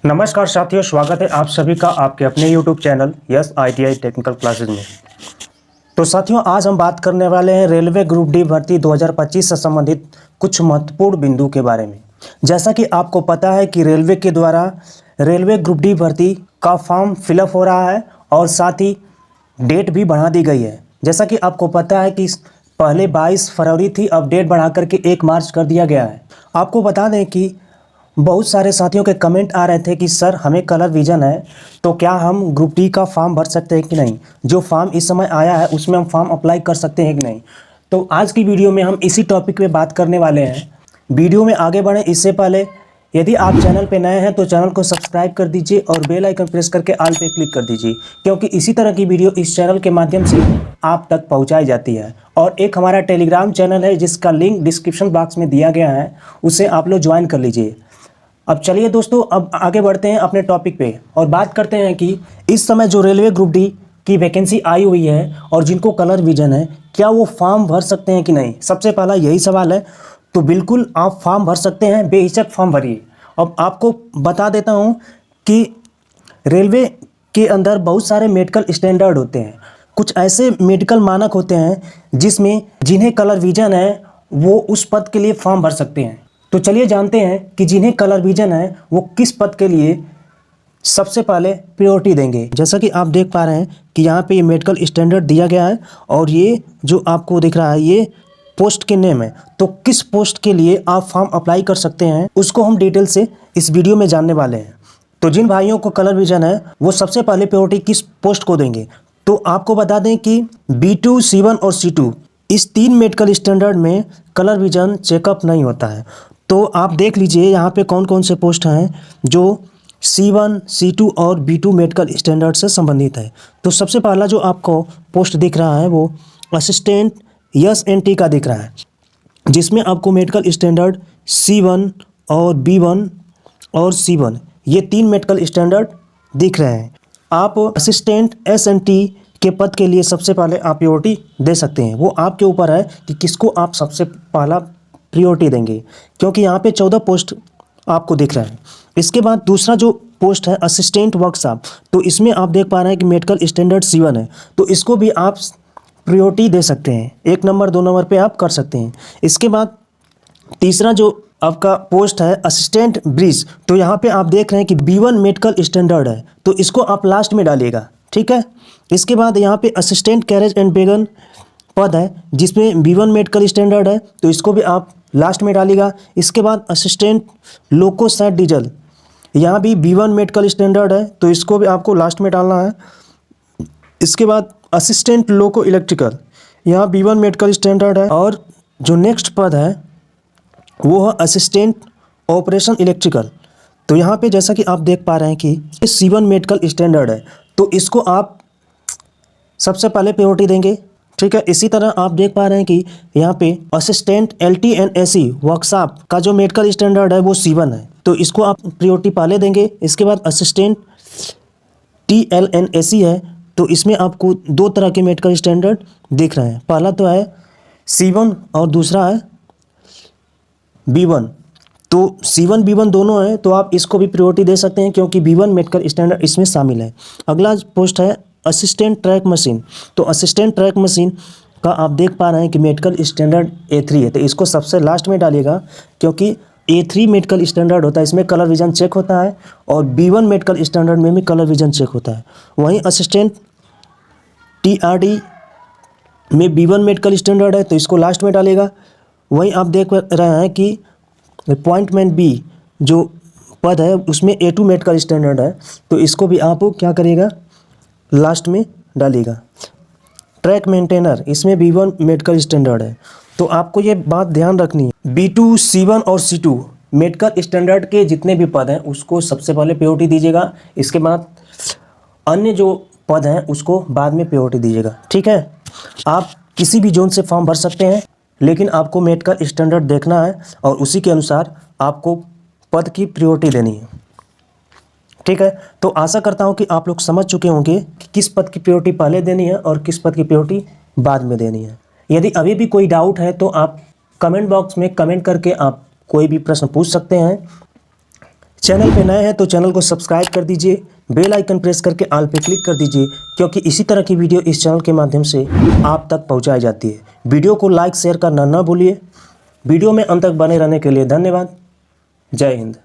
नमस्कार साथियों, स्वागत है आप सभी का आपके अपने YouTube channel yes ITI technical classes में। तो साथियों, आज हम बात करने वाले हैं रेलवे ग्रुप डी भर्ती 2025 से संबंधित कुछ महत्वपूर्ण बिंदु के बारे में। जैसा कि आपको पता है कि रेलवे के द्वारा रेलवे ग्रुप डी भर्ती का फॉर्म फिलअप हो रहा है और साथ ही डेट भी बढ़ा दी गई है। जैसा कि आपको पता है कि पहले 22 फरवरी थी, अब डेट बढ़ा करके 1 मार्च कर दिया गया है। आपको बता दें कि बहुत सारे साथियों के कमेंट आ रहे थे कि सर हमें कलर विजन है तो क्या हम ग्रुप डी का फॉर्म भर सकते हैं कि नहीं, जो फॉर्म इस समय आया है उसमें हम फॉर्म अप्लाई कर सकते हैं कि नहीं। तो आज की वीडियो में हम इसी टॉपिक पे बात करने वाले हैं। वीडियो में आगे बढ़ें इससे पहले यदि आप चैनल पे नए हैं तो चैनल को सब्सक्राइब कर दीजिए और बेल आइकन प्रेस करके ऑल पे क्लिक कर दीजिए, क्योंकि इसी तरह की वीडियो इस चैनल के माध्यम से आप तक पहुंचाई जाती है। और एक हमारा टेलीग्राम चैनल है जिसका लिंक डिस्क्रिप्शन बॉक्स में दिया गया है, उसे आप लोग ज्वाइन कर लीजिए। अब चलिए दोस्तों, अब आगे बढ़ते हैं अपने टॉपिक पे और बात करते हैं कि इस समय जो रेलवे ग्रुप डी की वैकेंसी आई हुई है और जिनको कलर विजन है, क्या वो फॉर्म भर सकते हैं कि नहीं। सबसे पहला यही सवाल है। तो बिल्कुल आप फॉर्म भर सकते हैं, बेहिचक फॉर्म भरिए। अब आपको बता देता हूँ कि रेलवे के अंदर बहुत सारे मेडिकल स्टैंडर्ड होते हैं। कुछ ऐसे मेडिकल मानक होते हैं जिसमें जिन्हें कलर विजन है वो उस पद के लिए फॉर्म भर सकते हैं। तो चलिए जानते हैं कि जिन्हें कलर विजन है वो किस पद के लिए सबसे पहले प्रायोरिटी देंगे। जैसा कि आप देख पा रहे हैं कि यहाँ पे ये मेडिकल स्टैंडर्ड दिया गया है और ये जो आपको दिख रहा है ये पोस्ट के नेम है। तो किस पोस्ट के लिए आप फॉर्म अप्लाई कर सकते हैं उसको हम डिटेल से इस वीडियो में जानने वाले हैं। तो जिन भाइयों को कलर विजन है वो सबसे पहले प्रायोरिटी किस पोस्ट को देंगे। तो आपको बता दें कि B2, C1 और C2 इस 3 मेडिकल स्टैंडर्ड में कलर विजन चेकअप नहीं होता है। तो आप देख लीजिए यहाँ पे कौन कौन से पोस्ट हैं जो C1, C2 और B2 मेडिकल स्टैंडर्ड से संबंधित है। तो सबसे पहला जो आपको पोस्ट दिख रहा है वो असिस्टेंट SNT का दिख रहा है, जिसमें आपको मेडिकल स्टैंडर्ड C1 और B1 और C1 ये 3 मेडिकल स्टैंडर्ड दिख रहे हैं। आप असिस्टेंट SNT के पद के लिए सबसे पहले आप प्रायोरिटी दे सकते हैं। वो आपके ऊपर है कि किसको आप सबसे पहला प्रायोरिटी देंगे, क्योंकि यहाँ पे 14 पोस्ट आपको दिख रहा है। इसके बाद दूसरा जो पोस्ट है असिस्टेंट वर्कशॉप, तो इसमें आप देख पा रहे हैं कि मेडिकल स्टैंडर्ड C1 है, तो इसको भी आप प्रायोरिटी दे सकते हैं। 1 नंबर 2 नंबर पे आप कर सकते हैं। इसके बाद तीसरा जो आपका पोस्ट है असिस्टेंट ब्रिज, तो यहाँ पे आप देख रहे हैं कि B1 मेडिकल स्टैंडर्ड है, तो इसको आप लास्ट में डालिएगा, ठीक है। इसके बाद यहाँ पे असिस्टेंट कैरेज एंड वैगन पद है जिसमें B1 मेडिकल स्टैंडर्ड है, तो इसको भी आप लास्ट में डालिएगा। इसके बाद असिस्टेंट लोको सैट डीजल, यहाँ भी B1 मेडिकल स्टैंडर्ड है, तो इसको भी आपको लास्ट में डालना है। इसके बाद असिस्टेंट लोको इलेक्ट्रिकल, यहाँ B1 मेडिकल स्टैंडर्ड है। और जो नेक्स्ट पद है वो है असिस्टेंट ऑपरेशन इलेक्ट्रिकल, तो यहाँ पे जैसा कि आप देख पा रहे हैं कि C1 मेडिकल स्टैंडर्ड है, तो इसको आप सबसे पहले प्रायोरिटी देंगे, ठीक है। इसी तरह आप देख पा रहे हैं कि यहाँ पे assistant LT and AC workshop का जो मेडिकल स्टैंडर्ड है वो C1 है, तो इसको आप प्रायोरिटी पहले देंगे। इसके बाद असिस्टेंट TL एंड AC है, तो इसमें आपको 2 तरह के मेडिकल स्टैंडर्ड दिख रहे हैं। पहला तो है C1 और दूसरा है B1। तो C1 B1 दोनों हैं, तो आप इसको भी प्रायोरिटी दे सकते हैं क्योंकि B1 मेडिकल स्टैंडर्ड इसमें शामिल है। अगला पोस्ट है असिस्टेंट ट्रैक मशीन, तो असिस्टेंट ट्रैक मशीन का आप देख पा रहे हैं कि मेडिकल स्टैंडर्ड A3 है, तो इसको सबसे लास्ट में डालिएगा क्योंकि A3 मेडिकल स्टैंडर्ड होता है, इसमें कलर विजन चेक होता है और B1 मेडिकल स्टैंडर्ड में भी कलर विजन चेक होता है। वहीं असिस्टेंट TRD में B1 मेडिकल स्टैंडर्ड है, तो इसको लास्ट में डालेगा। वहीं आप देख रहे हैं कि अपॉइंटमेंट B जो पद है उसमें A2 मेडिकल स्टैंडर्ड है, तो इसको भी आप क्या करिएगा लास्ट में डालिएगा। ट्रैक मेंटेनर, इसमें B1 मेडिकल स्टैंडर्ड है, तो आपको ये बात ध्यान रखनी है। B2, C1 और C2 मेडिकल स्टैंडर्ड के जितने भी पद हैं उसको सबसे पहले प्रायोरिटी दीजिएगा। इसके बाद अन्य जो पद हैं उसको बाद में प्रायोरिटी दीजिएगा, ठीक है। आप किसी भी जोन से फॉर्म भर सकते हैं, लेकिन आपको मेडिकल स्टैंडर्ड देखना है और उसी के अनुसार आपको पद की प्रायोरिटी देनी है, ठीक है। तो आशा करता हूं कि आप लोग समझ चुके होंगे कि किस पद की प्रायोरिटी पहले देनी है और किस पद की प्रायोरिटी बाद में देनी है। यदि अभी भी कोई डाउट है तो आप कमेंट बॉक्स में कमेंट करके आप कोई भी प्रश्न पूछ सकते हैं। चैनल पे नए हैं तो चैनल को सब्सक्राइब कर दीजिए, बेल आइकन प्रेस करके ऑल पे क्लिक कर दीजिए, क्योंकि इसी तरह की वीडियो इस चैनल के माध्यम से आप तक पहुंचाई जाती है। वीडियो को लाइक शेयर करना ना भूलिए। वीडियो में अंत तक बने रहने के लिए धन्यवाद। जय हिंद।